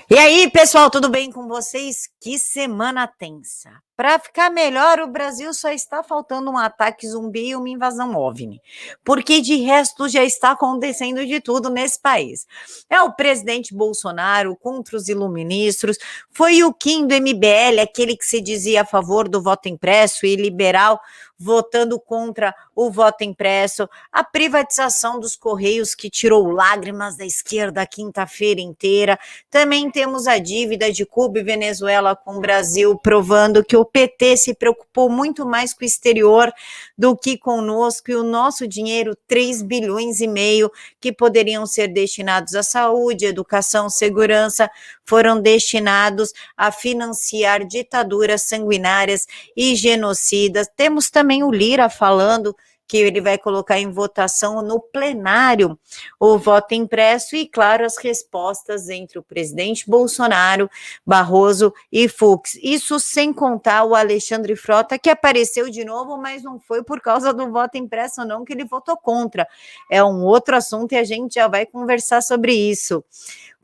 E aí, pessoal, tudo bem com vocês? Que semana tensa. Para ficar melhor, o Brasil só está faltando um ataque zumbi e uma invasão OVNI, porque de resto já está acontecendo de tudo nesse país. É o presidente Bolsonaro contra os iluministros, foi o Kim do MBL, aquele que se dizia a favor do voto impresso e liberal, votando contra o voto impresso, a privatização dos Correios que tirou lágrimas da esquerda a quinta-feira inteira. Também temos a dívida de Cuba e Venezuela com o Brasil, provando que o PT se preocupou muito mais com o exterior do que conosco, e o nosso dinheiro, 3 bilhões e meio, que poderiam ser destinados à saúde, educação, segurança, foram destinados a financiar ditaduras sanguinárias e genocidas. Temos também o Lira falando que ele vai colocar em votação no plenário o voto impresso e, claro, as respostas entre o presidente Bolsonaro, Barroso e Fux. Isso sem contar o Alexandre Frota, que apareceu de novo, mas não foi por causa do voto impresso não que ele votou contra. É um outro assunto e a gente já vai conversar sobre isso.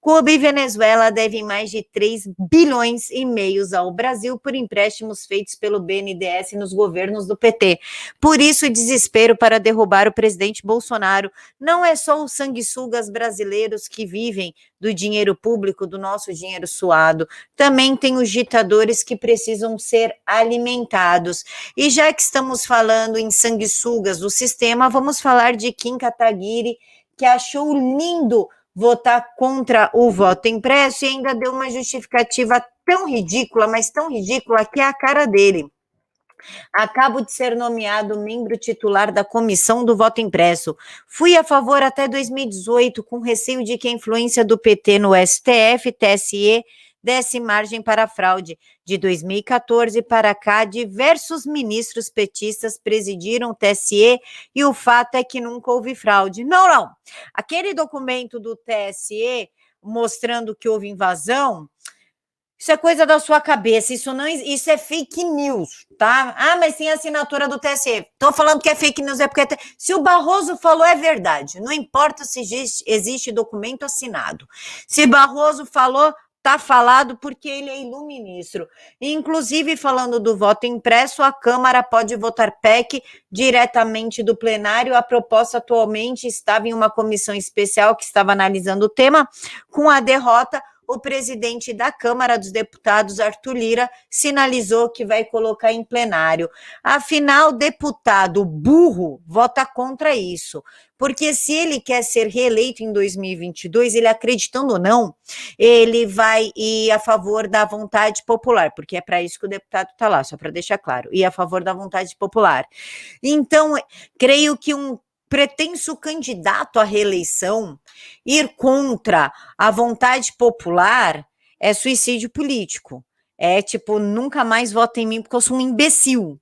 Cuba e Venezuela devem mais de 3 bilhões e meio ao Brasil por empréstimos feitos pelo BNDES nos governos do PT. Por isso, o desespero para derrubar o presidente Bolsonaro. Não é só os sanguessugas brasileiros que vivem do dinheiro público, do nosso dinheiro suado. Também tem os ditadores que precisam ser alimentados. E já que estamos falando em sanguessugas do sistema, vamos falar de Kim Kataguiri, que achou lindo votar contra o voto impresso e ainda deu uma justificativa tão ridícula, mas tão ridícula, que é a cara dele. Acabo de ser nomeado membro titular da comissão do voto impresso. Fui a favor até 2018, com receio de que a influência do PT no STF, TSE, desse margem para a fraude. De 2014 para cá, diversos ministros petistas presidiram o TSE e o fato é que nunca houve fraude. Não. Aquele documento do TSE mostrando que houve invasão, isso é coisa da sua cabeça, isso é fake news, tá? Ah, mas tem a assinatura do TSE. Tô falando que é fake news, é porque se o Barroso falou é verdade, não importa se existe documento assinado. Se Barroso falou, tá falado porque ele é iluministro. Inclusive, falando do voto impresso, a Câmara pode votar PEC diretamente do plenário. A proposta atualmente estava em uma comissão especial que estava analisando o tema. Com a derrota, o presidente da Câmara dos Deputados, Arthur Lira, sinalizou que vai colocar em plenário. Afinal, deputado burro vota contra isso, porque se ele quer ser reeleito em 2022, ele, acreditando ou não, ele vai ir a favor da vontade popular, porque é para isso que o deputado está lá, só para deixar claro, ir a favor da vontade popular. Então, creio que um pretenso candidato à reeleição ir contra a vontade popular é suicídio político. É tipo, nunca mais vota em mim porque eu sou um imbecil.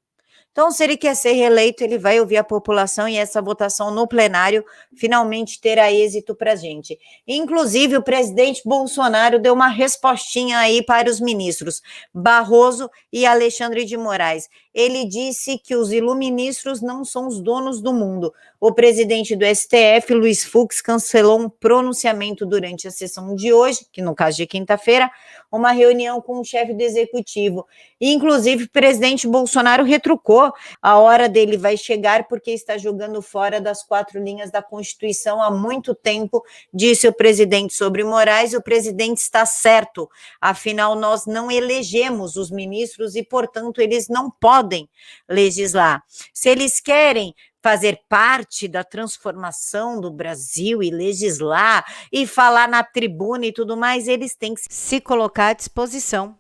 Então, se ele quer ser reeleito, ele vai ouvir a população e essa votação no plenário finalmente terá êxito para a gente. Inclusive, o presidente Bolsonaro deu uma respostinha aí para os ministros Barroso e Alexandre de Moraes. Ele disse que os iluministros não são os donos do mundo. O presidente do STF, Luiz Fux, cancelou um pronunciamento durante a sessão de hoje, que no caso de quinta-feira, uma reunião com o chefe do executivo. E, inclusive, o presidente Bolsonaro retrucou. A hora dele vai chegar porque está jogando fora das 4 linhas da Constituição há muito tempo, disse o presidente sobre Moraes. O presidente está certo, afinal nós não elegemos os ministros e, portanto, eles não podem legislar. Se eles querem fazer parte da transformação do Brasil e legislar e falar na tribuna e tudo mais, eles têm que se colocar à disposição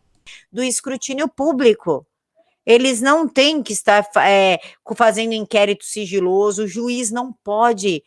do escrutínio público. Eles não têm que estar fazendo inquérito sigiloso, o juiz não pode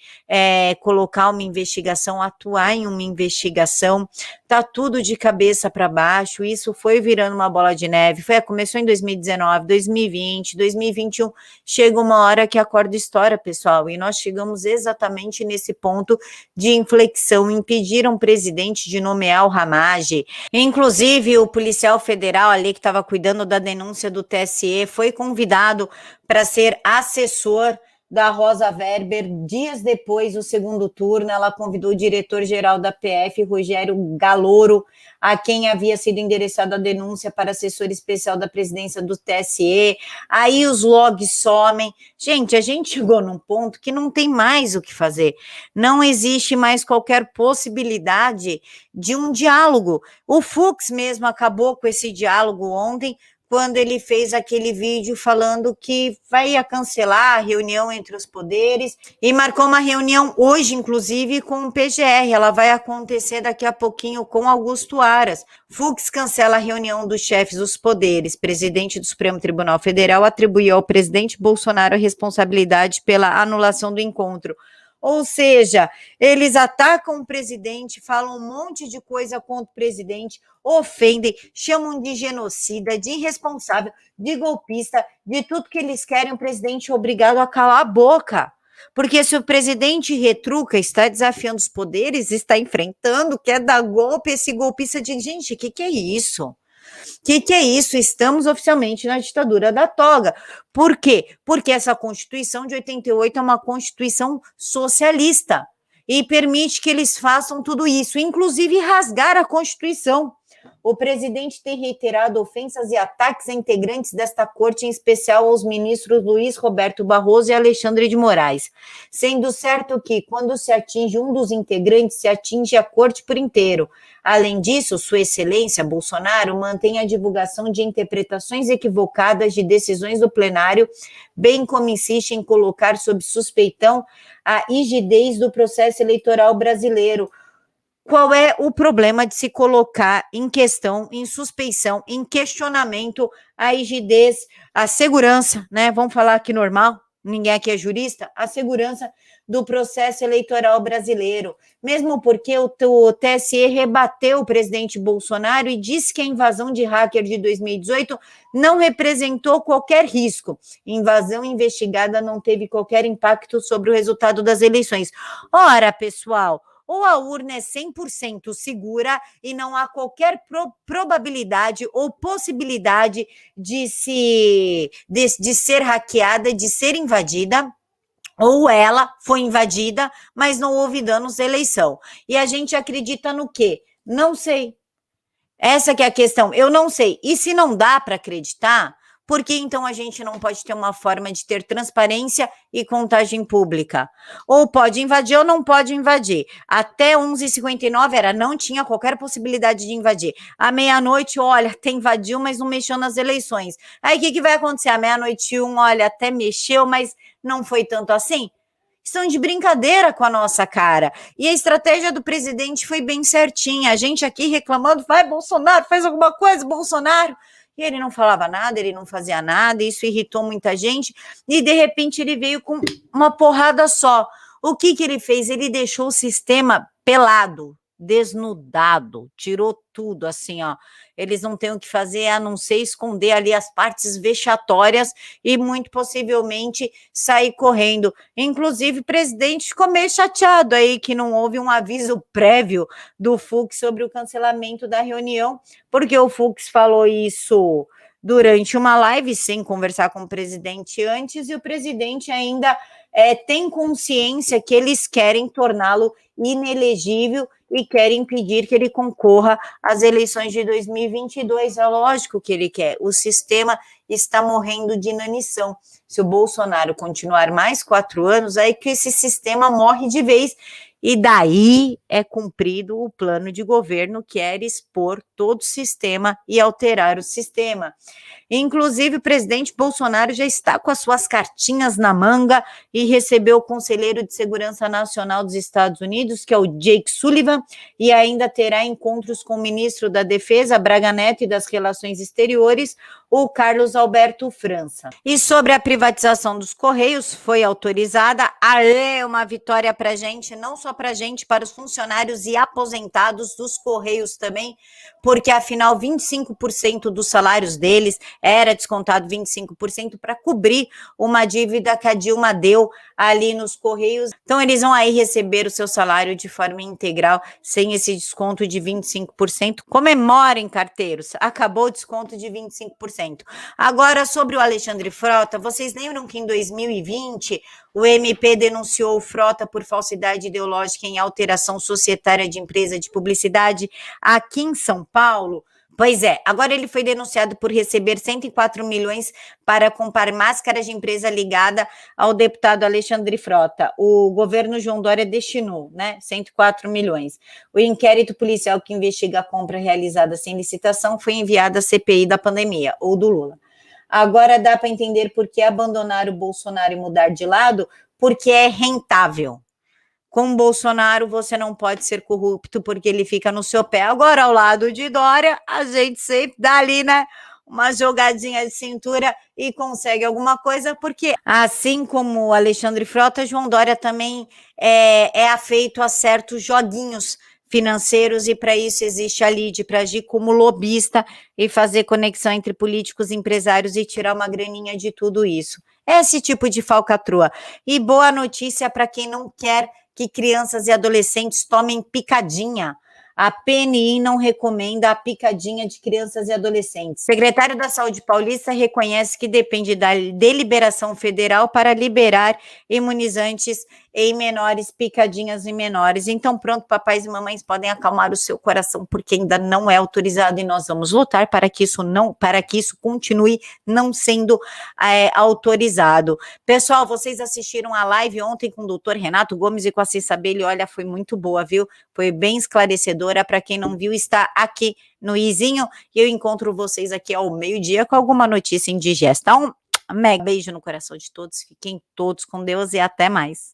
colocar uma investigação, atuar em uma investigação, tá tudo de cabeça para baixo, isso foi virando uma bola de neve, começou em 2019, 2020, 2021, chega uma hora que a corda estoura, pessoal, e nós chegamos exatamente nesse ponto de inflexão. Impediram o presidente de nomear o Ramage, inclusive o policial federal ali que estava cuidando da denúncia do TSE foi convidado para ser assessor da Rosa Weber. Dias depois do segundo turno, ela convidou o diretor-geral da PF, Rogério Galoro, a quem havia sido endereçada a denúncia para assessor especial da presidência do TSE. Aí os logs somem. Gente, a gente chegou num ponto que não tem mais o que fazer. Não existe mais qualquer possibilidade de um diálogo. O Fux mesmo acabou com esse diálogo ontem, quando ele fez aquele vídeo falando que vai cancelar a reunião entre os poderes e marcou uma reunião hoje, inclusive, com o PGR. Ela vai acontecer daqui a pouquinho com Augusto Aras. Fux cancela a reunião dos chefes dos poderes. Presidente do Supremo Tribunal Federal atribuiu ao presidente Bolsonaro a responsabilidade pela anulação do encontro. Ou seja, eles atacam o presidente, falam um monte de coisa contra o presidente, ofendem, chamam de genocida, de irresponsável, de golpista, de tudo que eles querem, o presidente é obrigado a calar a boca. Porque se o presidente retruca, está desafiando os poderes, está enfrentando, quer dar golpe, esse golpista diz, gente, o que é isso? O que é isso? Estamos oficialmente na ditadura da toga. Por quê? Porque essa Constituição de 88 é uma Constituição socialista e permite que eles façam tudo isso, inclusive rasgar a Constituição. O presidente tem reiterado ofensas e ataques a integrantes desta corte, em especial aos ministros Luiz Roberto Barroso e Alexandre de Moraes, sendo certo que, quando se atinge um dos integrantes, se atinge a corte por inteiro. Além disso, Sua Excelência Bolsonaro mantém a divulgação de interpretações equivocadas de decisões do plenário, bem como insiste em colocar sob suspeitão a rigidez do processo eleitoral brasileiro. Qual é o problema de se colocar em questão, em suspeição, em questionamento a rigidez, a segurança, né? Vamos falar aqui normal, ninguém aqui é jurista, a segurança do processo eleitoral brasileiro. Mesmo porque o TSE rebateu o presidente Bolsonaro e disse que a invasão de hacker de 2018 não representou qualquer risco. Invasão investigada não teve qualquer impacto sobre o resultado das eleições. Ora, pessoal, ou a urna é 100% segura e não há qualquer probabilidade ou possibilidade de ser hackeada, de ser invadida, ou ela foi invadida, mas não houve danos à eleição. E a gente acredita no quê? Não sei. Essa que é a questão, eu não sei. E se não dá para acreditar, por que então a gente não pode ter uma forma de ter transparência e contagem pública? Ou pode invadir ou não pode invadir. Até 11h59 não tinha qualquer possibilidade de invadir. À meia-noite, olha, até invadiu, mas não mexeu nas eleições. Aí o que vai acontecer? À meia-noite 1, olha, até mexeu, mas não foi tanto assim? Estão de brincadeira com a nossa cara. E a estratégia do presidente foi bem certinha. A gente aqui reclamando, vai Bolsonaro, faz alguma coisa, Bolsonaro. E ele não falava nada, ele não fazia nada, isso irritou muita gente. E de repente ele veio com uma porrada só. O que ele fez? Ele deixou o sistema pelado, desnudado, tirou tudo assim, ó. Eles não têm o que fazer a não ser esconder ali as partes vexatórias e muito possivelmente sair correndo. Inclusive, o presidente ficou meio chateado aí que não houve um aviso prévio do Fux sobre o cancelamento da reunião, porque o Fux falou isso durante uma live sem conversar com o presidente antes, e o presidente ainda tem consciência que eles querem torná-lo inelegível e querem impedir que ele concorra às eleições de 2022. É lógico que ele quer. O sistema está morrendo de inanição. Se o Bolsonaro continuar mais 4 anos, aí que esse sistema morre de vez. E daí é cumprido o plano de governo, que era expor todo o sistema e alterar o sistema. Inclusive, o presidente Bolsonaro já está com as suas cartinhas na manga e recebeu o conselheiro de Segurança Nacional dos Estados Unidos, que é o Jake Sullivan, e ainda terá encontros com o ministro da Defesa, Braga Neto, e das Relações Exteriores, o Carlos Alberto França. E sobre a privatização dos Correios, foi autorizada. Uma vitória para a gente, não só para a gente, para os funcionários e aposentados dos Correios também, porque afinal 25% dos salários deles era descontado 25% para cobrir uma dívida que a Dilma deu ali nos Correios. Então, eles vão aí receber o seu salário de forma integral, sem esse desconto de 25%. Comemorem, carteiros, acabou o desconto de 25%. Agora, sobre o Alexandre Frota, vocês lembram que em 2020 O MP denunciou o Frota por falsidade ideológica em alteração societária de empresa de publicidade aqui em São Paulo. Pois é, agora ele foi denunciado por receber 104 milhões para comprar máscaras de empresa ligada ao deputado Alexandre Frota. O governo João Dória destinou, 104 milhões. O inquérito policial que investiga a compra realizada sem licitação foi enviado à CPI da pandemia, ou do Lula. Agora dá para entender por que abandonar o Bolsonaro e mudar de lado, porque é rentável. Com o Bolsonaro, você não pode ser corrupto, porque ele fica no seu pé. Agora, ao lado de Dória, a gente sempre dá ali, uma jogadinha de cintura e consegue alguma coisa, porque assim como o Alexandre Frota, João Dória também é afeito a certos joguinhos financeiros, e para isso existe a LIDE, para agir como lobista e fazer conexão entre políticos e empresários e tirar uma graninha de tudo isso. Esse tipo de falcatrua. E boa notícia para quem não quer que crianças e adolescentes tomem picadinha. A PNI não recomenda a picadinha de crianças e adolescentes. O secretário da Saúde paulista reconhece que depende da deliberação federal para liberar imunizantes em menores, picadinhas em menores. Então, pronto, papais e mamães podem acalmar o seu coração, porque ainda não é autorizado, e nós vamos lutar para que isso continue não sendo autorizado. Pessoal, vocês assistiram a live ontem com o doutor Renato Gomes e com a Cissa Belli, olha, foi muito boa, viu? Foi bem esclarecedora. Para quem não viu, está aqui no izinho, e eu encontro vocês aqui ao meio-dia com alguma notícia indigesta. Um mega beijo no coração de todos, fiquem todos com Deus e até mais.